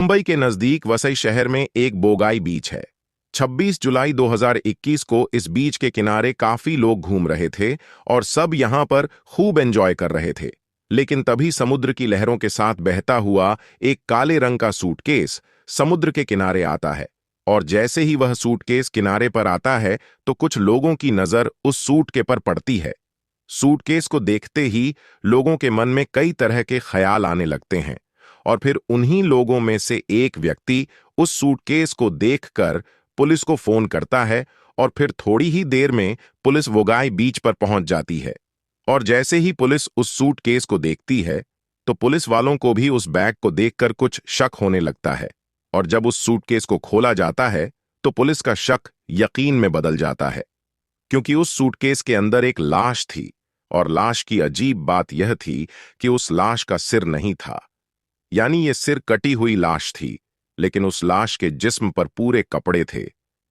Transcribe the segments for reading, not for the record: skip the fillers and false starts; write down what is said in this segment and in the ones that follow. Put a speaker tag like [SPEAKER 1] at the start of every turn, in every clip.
[SPEAKER 1] मुंबई के नजदीक वसई शहर में एक बोगाई बीच है। 26 जुलाई 2021 को इस बीच के किनारे काफी लोग घूम रहे थे और सब यहां पर खूब एंजॉय कर रहे थे। लेकिन तभी समुद्र की लहरों के साथ बहता हुआ एक काले रंग का सूटकेस समुद्र के किनारे आता है। और जैसे ही वह सूटकेस किनारे पर आता है तो कुछ लोगों की नजर उस सूटकेस पर पड़ती है। सूटकेस को देखते ही लोगों के मन में कई तरह के ख्याल आने लगते हैं और फिर उन्हीं लोगों में से एक व्यक्ति उस सूटकेस को देखकर पुलिस को फोन करता है और फिर थोड़ी ही देर में पुलिस वोगाई बीच पर पहुंच जाती है। और जैसे ही पुलिस उस सूटकेस को देखती है तो पुलिस वालों को भी उस बैग को देखकर कुछ शक होने लगता है। और जब उस सूटकेस को खोला जाता है तो पुलिस का शक यकीन में बदल जाता है, क्योंकि उस सूटकेस के अंदर एक लाश थी। और लाश की अजीब बात यह थी कि उस लाश का सिर नहीं था, यानी ये सिर कटी हुई लाश थी, लेकिन उस लाश के जिस्म पर पूरे कपड़े थे।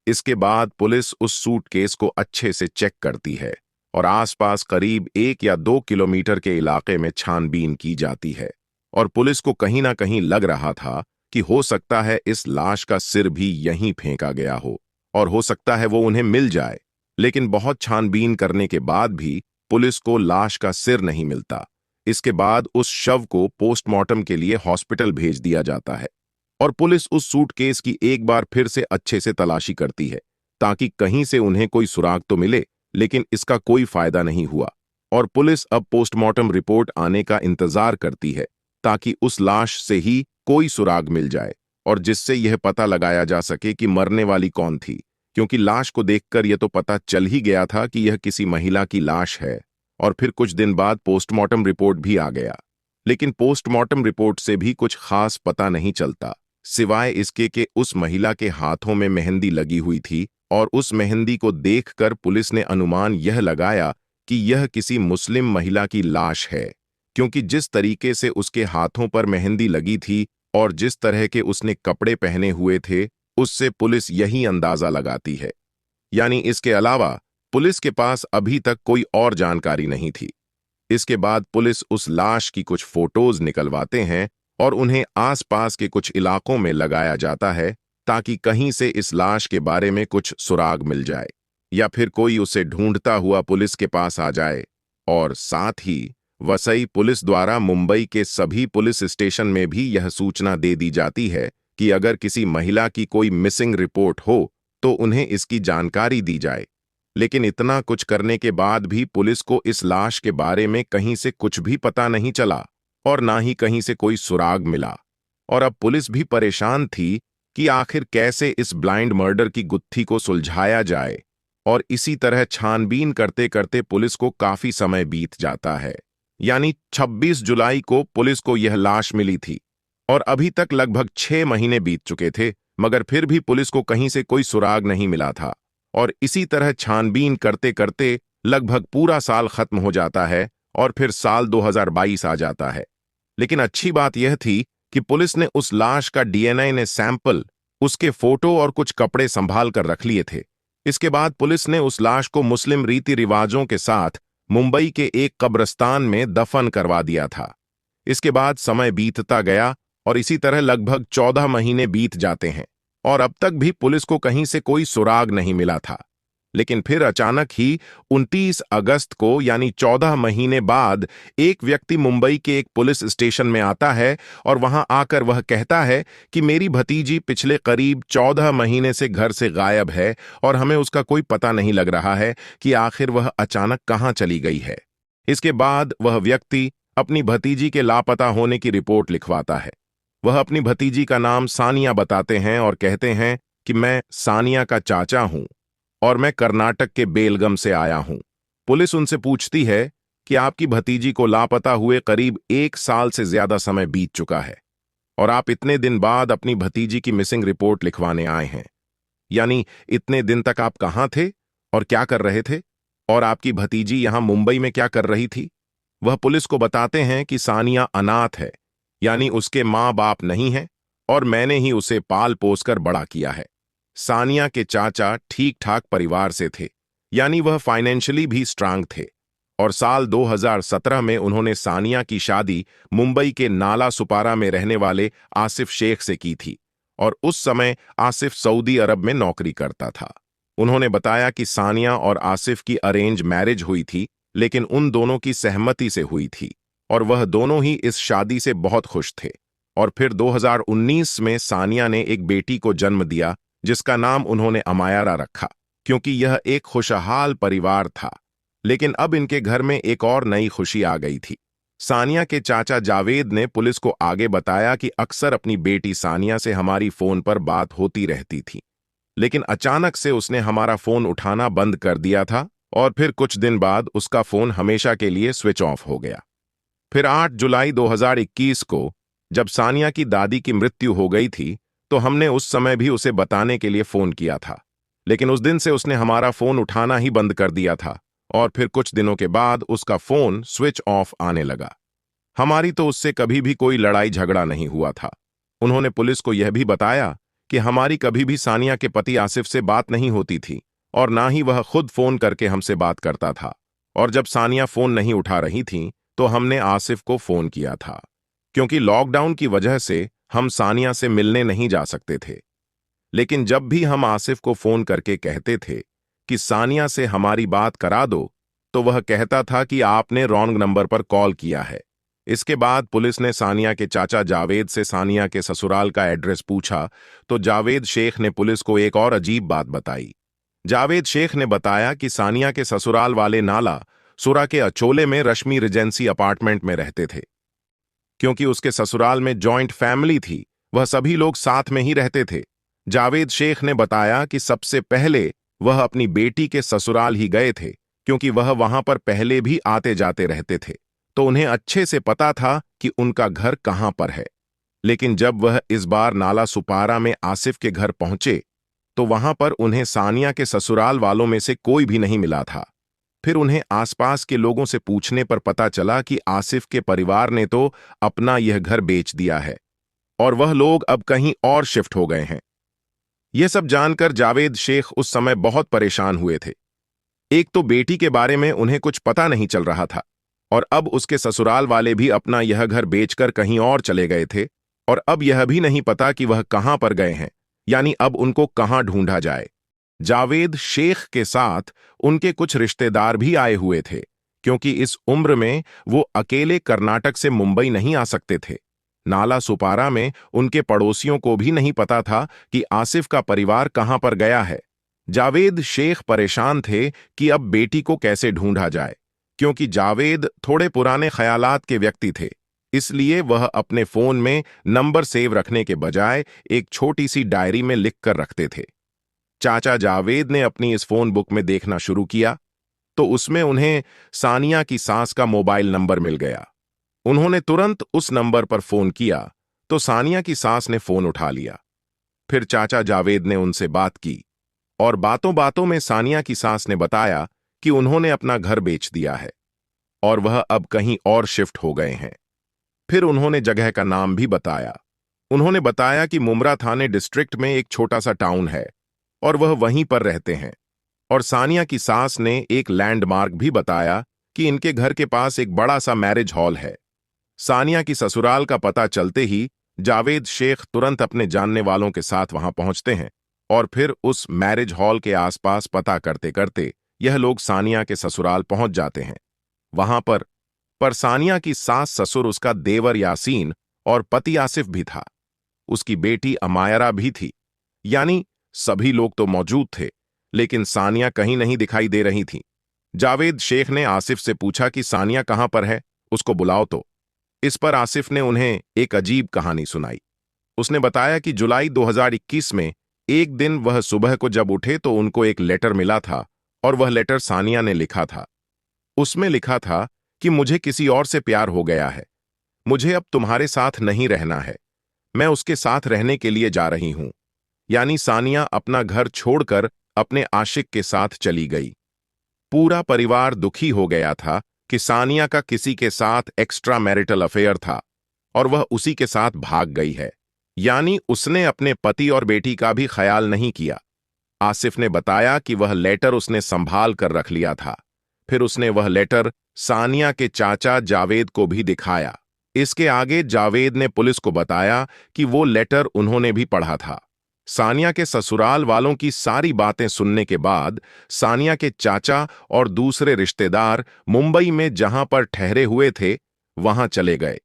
[SPEAKER 1] इसके बाद पुलिस उस सूटकेस को अच्छे से चेक करती है और आसपास करीब 1 या 2 किलोमीटर के इलाके में छानबीन की जाती है। और पुलिस को कहीं ना कहीं लग रहा था कि हो सकता है इस लाश का सिर भी यहीं फेंका गया हो और हो सकता है वो उन्हें मिल जाए। लेकिन बहुत छानबीन करने के बाद भी पुलिस को लाश का सिर नहीं मिलता। इसके बाद उस शव को पोस्टमार्टम के लिए हॉस्पिटल भेज दिया जाता है और पुलिस उस सूटकेस की एक बार फिर से अच्छे से तलाशी करती है ताकि कहीं से उन्हें कोई सुराग तो मिले, लेकिन इसका कोई फायदा नहीं हुआ। और पुलिस अब पोस्टमार्टम रिपोर्ट आने का इंतजार करती है ताकि उस लाश से ही कोई सुराग मिल जाए और जिससे यह पता लगाया जा सके कि मरने वाली कौन थी, क्योंकि लाश को देखकर यह तो पता चल ही गया था कि यह किसी महिला की लाश है। और फिर कुछ दिन बाद पोस्टमार्टम रिपोर्ट भी आ गया, लेकिन पोस्टमार्टम रिपोर्ट से भी कुछ खास पता नहीं चलता, सिवाय इसके कि उस महिला के हाथों में मेहंदी लगी हुई थी और उस मेहंदी को देखकर पुलिस ने अनुमान यह लगाया कि यह किसी मुस्लिम महिला की लाश है, क्योंकि जिस तरीके से उसके हाथों पर मेहंदी लगी थी और जिस तरह के उसने कपड़े पहने हुए थे, उससे पुलिस यही अंदाजा लगाती है। यानी इसके अलावा पुलिस के पास अभी तक कोई और जानकारी नहीं थी। इसके बाद पुलिस उस लाश की कुछ फोटोज निकलवाते हैं और उन्हें आसपास के कुछ इलाकों में लगाया जाता है ताकि कहीं से इस लाश के बारे में कुछ सुराग मिल जाए या फिर कोई उसे ढूंढता हुआ पुलिस के पास आ जाए। और साथ ही वसई पुलिस द्वारा मुंबई के सभी पुलिस स्टेशन में भी यह सूचना दे दी जाती है कि अगर किसी महिला की कोई मिसिंग रिपोर्ट हो तो उन्हें इसकी जानकारी दी जाए। लेकिन इतना कुछ करने के बाद भी पुलिस को इस लाश के बारे में कहीं से कुछ भी पता नहीं चला और ना ही कहीं से कोई सुराग मिला। और अब पुलिस भी परेशान थी कि आखिर कैसे इस ब्लाइंड मर्डर की गुत्थी को सुलझाया जाए। और इसी तरह छानबीन करते करते पुलिस को काफी समय बीत जाता है। यानी 26 जुलाई को पुलिस को यह लाश मिली थी और अभी तक लगभग 6 महीने बीत चुके थे, मगर फिर भी पुलिस को कहीं से कोई सुराग नहीं मिला था। और इसी तरह छानबीन करते करते लगभग पूरा साल खत्म हो जाता है और फिर साल 2022 आ जाता है। लेकिन अच्छी बात यह थी कि पुलिस ने उस लाश का डीएनए ने सैंपल, उसके फोटो और कुछ कपड़े संभाल कर रख लिए थे। इसके बाद पुलिस ने उस लाश को मुस्लिम रीति रिवाजों के साथ मुंबई के एक कब्रिस्तान में दफन करवा दिया था। इसके बाद समय बीतता गया और इसी तरह लगभग 14 महीने बीत जाते हैं और अब तक भी पुलिस को कहीं से कोई सुराग नहीं मिला था। लेकिन फिर अचानक ही 29 अगस्त को, यानी 14 महीने बाद, एक व्यक्ति मुंबई के एक पुलिस स्टेशन में आता है और वहां आकर वह कहता है कि मेरी भतीजी पिछले करीब 14 महीने से घर से गायब है और हमें उसका कोई पता नहीं लग रहा है कि आखिर वह अचानक कहां चली गई है। इसके बाद वह व्यक्ति अपनी भतीजी के लापता होने की रिपोर्ट लिखवाता है। वह अपनी भतीजी का नाम सानिया बताते हैं और कहते हैं कि मैं सानिया का चाचा हूं और मैं कर्नाटक के बेलगम से आया हूं। पुलिस उनसे पूछती है कि आपकी भतीजी को लापता हुए करीब 1 साल से ज्यादा समय बीत चुका है और आप इतने दिन बाद अपनी भतीजी की मिसिंग रिपोर्ट लिखवाने आए हैं। यानी इतने दिन तक आप कहां थे और क्या कर रहे थे और आपकी भतीजी यहां मुंबई में क्या कर रही थी? वह पुलिस को बताते हैं कि सानिया अनाथ है, यानी उसके माँ बाप नहीं है और मैंने ही उसे पाल पोस कर बड़ा किया है। सानिया के चाचा ठीक ठाक परिवार से थे, यानी वह फाइनेंशियली भी स्ट्रांग थे और साल 2017 में उन्होंने सानिया की शादी मुंबई के नाला सुपारा में रहने वाले आसिफ शेख से की थी और उस समय आसिफ सऊदी अरब में नौकरी करता था। उन्होंने बताया कि सानिया और आसिफ की अरेंज मैरिज हुई थी, लेकिन उन दोनों की सहमति से हुई थी और वह दोनों ही इस शादी से बहुत खुश थे। और फिर 2019 में सानिया ने एक बेटी को जन्म दिया जिसका नाम उन्होंने अमायरा रखा, क्योंकि यह एक खुशहाल परिवार था। लेकिन अब इनके घर में एक और नई खुशी आ गई थी। सानिया के चाचा जावेद ने पुलिस को आगे बताया कि अक्सर अपनी बेटी सानिया से हमारी फोन पर बात होती रहती थी, लेकिन अचानक से उसने हमारा फोन उठाना बंद कर दिया था और फिर कुछ दिन बाद उसका फोन हमेशा के लिए स्विच ऑफ हो गया। फिर 8 जुलाई 2021 को जब सानिया की दादी की मृत्यु हो गई थी तो हमने उस समय भी उसे बताने के लिए फोन किया था, लेकिन उस दिन से उसने हमारा फोन उठाना ही बंद कर दिया था और फिर कुछ दिनों के बाद उसका फोन स्विच ऑफ आने लगा। हमारी तो उससे कभी भी कोई लड़ाई झगड़ा नहीं हुआ था। उन्होंने पुलिस को यह भी बताया कि हमारी कभी भी सानिया के पति आसिफ से बात नहीं होती थी और ना ही वह खुद फोन करके हमसे बात करता था, और जब सानिया फोन नहीं उठा रही थी तो हमने आसिफ को फोन किया था, क्योंकि लॉकडाउन की वजह से हम सानिया से मिलने नहीं जा सकते थे। लेकिन जब भी हम आसिफ को फोन करके कहते थे कि सानिया से हमारी बात करा दो, तो वह कहता था कि आपने रॉन्ग नंबर पर कॉल किया है। इसके बाद पुलिस ने सानिया के चाचा जावेद से सानिया के ससुराल का एड्रेस पूछा तो जावेद शेख ने पुलिस को एक और अजीब बात बताई। जावेद शेख ने बताया कि सानिया के ससुराल वाले नाला सुरा के अचोले में रश्मि रिजेंसी अपार्टमेंट में रहते थे। क्योंकि उसके ससुराल में जॉइंट फैमिली थी, वह सभी लोग साथ में ही रहते थे। जावेद शेख ने बताया कि सबसे पहले वह अपनी बेटी के ससुराल ही गए थे, क्योंकि वह वहां पर पहले भी आते जाते रहते थे, तो उन्हें अच्छे से पता था कि उनका घर कहां पर है। लेकिन जब वह इस बार नाला सुपारा में आसिफ के घर पहुंचे तो वहां पर उन्हें सानिया के ससुराल वालों में से कोई भी नहीं मिला था। फिर उन्हें आसपास के लोगों से पूछने पर पता चला कि आसिफ के परिवार ने तो अपना यह घर बेच दिया है और वह लोग अब कहीं और शिफ्ट हो गए हैं। यह सब जानकर जावेद शेख उस समय बहुत परेशान हुए थे। एक तो बेटी के बारे में उन्हें कुछ पता नहीं चल रहा था और अब उसके ससुराल वाले भी अपना यह घर बेचकर कहीं और चले गए थे, और अब यह भी नहीं पता कि वह कहां पर गए हैं, यानी अब उनको कहां ढूंढा जाए। जावेद शेख के साथ उनके कुछ रिश्तेदार भी आए हुए थे, क्योंकि इस उम्र में वो अकेले कर्नाटक से मुंबई नहीं आ सकते थे। नाला सुपारा में उनके पड़ोसियों को भी नहीं पता था कि आसिफ का परिवार कहां पर गया है। जावेद शेख परेशान थे कि अब बेटी को कैसे ढूंढा जाए, क्योंकि जावेद थोड़े पुराने ख्यालात के व्यक्ति थे, इसलिए वह अपने फोन में नंबर सेव रखने के बजाय एक छोटी सी डायरी में लिख कर रखते थे। चाचा जावेद ने अपनी इस फोन बुक में देखना शुरू किया तो उसमें उन्हें सानिया की सास का मोबाइल नंबर मिल गया। उन्होंने तुरंत उस नंबर पर फोन किया तो सानिया की सास ने फोन उठा लिया। फिर चाचा जावेद ने उनसे बात की और बातों बातों में सानिया की सास ने बताया कि उन्होंने अपना घर बेच दिया है और वह अब कहीं और शिफ्ट हो गए हैं। फिर उन्होंने जगह का नाम भी बताया। उन्होंने बताया कि मुमरा थाने डिस्ट्रिक्ट में एक छोटा सा टाउन है और वह वहीं पर रहते हैं। और सानिया की सास ने एक लैंडमार्क भी बताया कि इनके घर के पास एक बड़ा सा मैरिज हॉल है। सानिया की ससुराल का पता चलते ही जावेद शेख तुरंत अपने जानने वालों के साथ वहां पहुंचते हैं और फिर उस मैरिज हॉल के आसपास पता करते करते यह लोग सानिया के ससुराल पहुंच जाते हैं। वहां पर सानिया की सास ससुर उसका देवर यासीन और पति आसिफ भी था। उसकी बेटी अमायरा भी थी, यानी सभी लोग तो मौजूद थे, लेकिन सानिया कहीं नहीं दिखाई दे रही थी। जावेद शेख ने आसिफ से पूछा कि सानिया कहां पर है, उसको बुलाओ तो। इस पर आसिफ ने उन्हें एक अजीब कहानी सुनाई। उसने बताया कि जुलाई 2021 में एक दिन वह सुबह को जब उठे तो उनको एक लेटर मिला था और वह लेटर सानिया ने लिखा था। उसमें लिखा था कि मुझे किसी और से प्यार हो गया है, मुझे अब तुम्हारे साथ नहीं रहना है, मैं उसके साथ रहने के लिए जा रही हूं। यानी सानिया अपना घर छोड़कर अपने आशिक के साथ चली गई। पूरा परिवार दुखी हो गया था कि सानिया का किसी के साथ एक्स्ट्रा मैरिटल अफेयर था और वह उसी के साथ भाग गई है, यानी उसने अपने पति और बेटी का भी ख्याल नहीं किया। आसिफ ने बताया कि वह लेटर उसने संभाल कर रख लिया था। फिर उसने वह लेटर सानिया के चाचा जावेद को भी दिखाया। इसके आगे जावेद ने पुलिस को बताया कि वो लेटर उन्होंने भी पढ़ा था। सानिया के ससुराल वालों की सारी बातें सुनने के बाद सानिया के चाचा और दूसरे रिश्तेदार मुंबई में जहां पर ठहरे हुए थे वहां चले गए।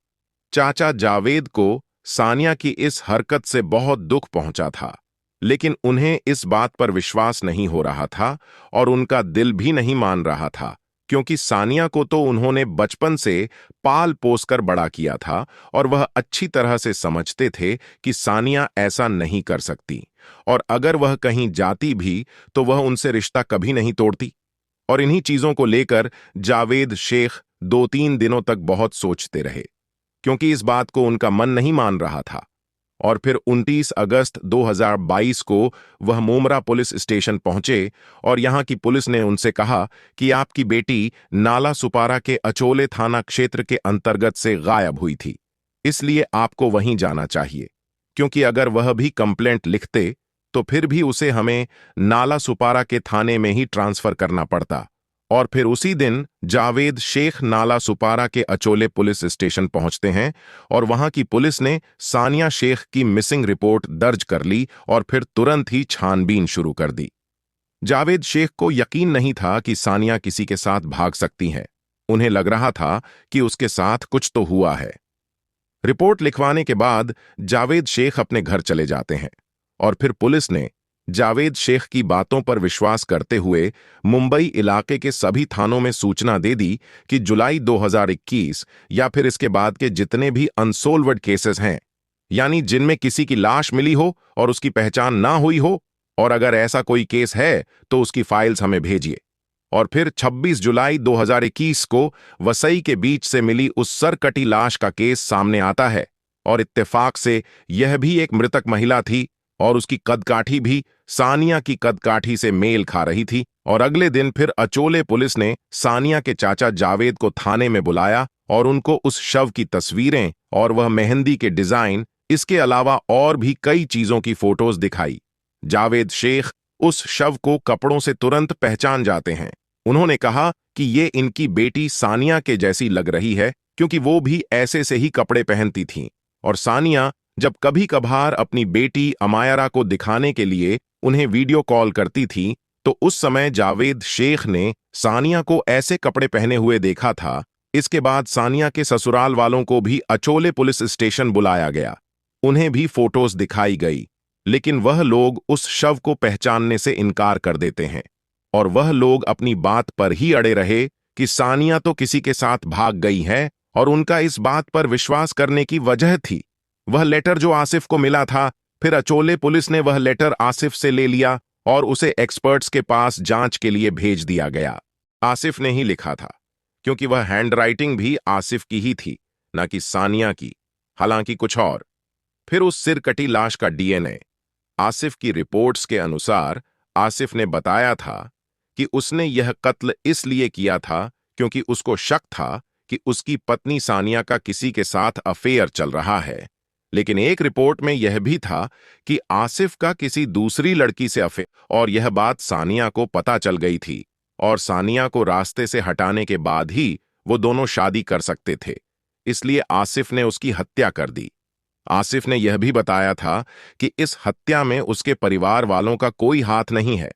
[SPEAKER 1] चाचा जावेद को सानिया की इस हरकत से बहुत दुख पहुंचा था, लेकिन उन्हें इस बात पर विश्वास नहीं हो रहा था और उनका दिल भी नहीं मान रहा था, क्योंकि सानिया को तो उन्होंने बचपन से पाल पोस कर बड़ा किया था और वह अच्छी तरह से समझते थे कि सानिया ऐसा नहीं कर सकती, और अगर वह कहीं जाती भी तो वह उनसे रिश्ता कभी नहीं तोड़ती। और इन्हीं चीजों को लेकर जावेद शेख 2-3 दिनों तक बहुत सोचते रहे, क्योंकि इस बात को उनका मन नहीं मान रहा था। और फिर 29 अगस्त 2022 को वह मुमरा पुलिस स्टेशन पहुंचे और यहां की पुलिस ने उनसे कहा कि आपकी बेटी नाला सुपारा के अचोले थाना क्षेत्र के अंतर्गत से गायब हुई थी, इसलिए आपको वहीं जाना चाहिए, क्योंकि अगर वह भी कंप्लेंट लिखते तो फिर भी उसे हमें नाला सुपारा के थाने में ही ट्रांसफर करना पड़ता। और फिर उसी दिन जावेद शेख नाला सुपारा के अचोले पुलिस स्टेशन पहुंचते हैं और वहां की पुलिस ने सानिया शेख की मिसिंग रिपोर्ट दर्ज कर ली और फिर तुरंत ही छानबीन शुरू कर दी। जावेद शेख को यकीन नहीं था कि सानिया किसी के साथ भाग सकती हैं। उन्हें लग रहा था कि उसके साथ कुछ तो हुआ है। रिपोर्ट लिखवाने के बाद जावेद शेख अपने घर चले जाते हैं और फिर पुलिस ने जावेद शेख की बातों पर विश्वास करते हुए मुंबई इलाके के सभी थानों में सूचना दे दी कि जुलाई 2021 या फिर इसके बाद के जितने भी अनसोल्व्ड केसेस हैं, यानी जिनमें किसी की लाश मिली हो और उसकी पहचान ना हुई हो, और अगर ऐसा कोई केस है तो उसकी फाइल्स हमें भेजिए। और फिर 26 जुलाई 2021 को वसई के बीच से मिली उस सरकटी लाश का केस सामने आता है और इत्तेफाक से यह भी एक मृतक महिला थी और उसकी कदकाठी भी सानिया की कदकाठी से मेल खा रही थी। और अगले दिन फिर अचोले पुलिस ने सानिया के चाचा जावेद को थाने में बुलाया और उनको उस शव की तस्वीरें और वह मेहंदी के डिजाइन, इसके अलावा और भी कई चीजों की फोटोज दिखाई। जावेद शेख उस शव को कपड़ों से तुरंत पहचान जाते हैं। उन्होंने कहा कि ये इनकी बेटी सानिया के जैसी लग रही है, क्योंकि वो भी ऐसे से ही कपड़े पहनती थीं। और सानिया जब कभी कभार अपनी बेटी अमायरा को दिखाने के लिए उन्हें वीडियो कॉल करती थी, तो उस समय जावेद शेख ने सानिया को ऐसे कपड़े पहने हुए देखा था। इसके बाद सानिया के ससुराल वालों को भी अचोले पुलिस स्टेशन बुलाया गया। उन्हें भी फोटोज दिखाई गई, लेकिन वह लोग उस शव को पहचानने से इनकार कर देते हैं और वह लोग अपनी बात पर ही अड़े रहे कि सानिया तो किसी के साथ भाग गई है। और उनका इस बात पर विश्वास करने की वजह थी वह लेटर जो आसिफ को मिला था। फिर अचोले पुलिस ने वह लेटर आसिफ से ले लिया और उसे एक्सपर्ट्स के पास जांच के लिए भेज दिया गया। आसिफ ने ही लिखा था, क्योंकि वह हैंडराइटिंग भी आसिफ की ही थी, न कि सानिया की, हालांकि कुछ और। फिर उस सिरकटी लाश का डीएनए। आसिफ की रिपोर्ट्स के अनुसार आसिफ ने बताया था कि उसने यह कत्ल इसलिए किया था क्योंकि उसको शक था कि उसकी पत्नी सानिया का किसी के साथ अफेयर चल रहा है। लेकिन एक रिपोर्ट में यह भी था कि आसिफ का किसी दूसरी लड़की से अफेयर, और यह बात सानिया को पता चल गई थी और सानिया को रास्ते से हटाने के बाद ही वो दोनों शादी कर सकते थे, इसलिए आसिफ ने उसकी हत्या कर दी। आसिफ ने यह भी बताया था कि इस हत्या में उसके परिवार वालों का कोई हाथ नहीं है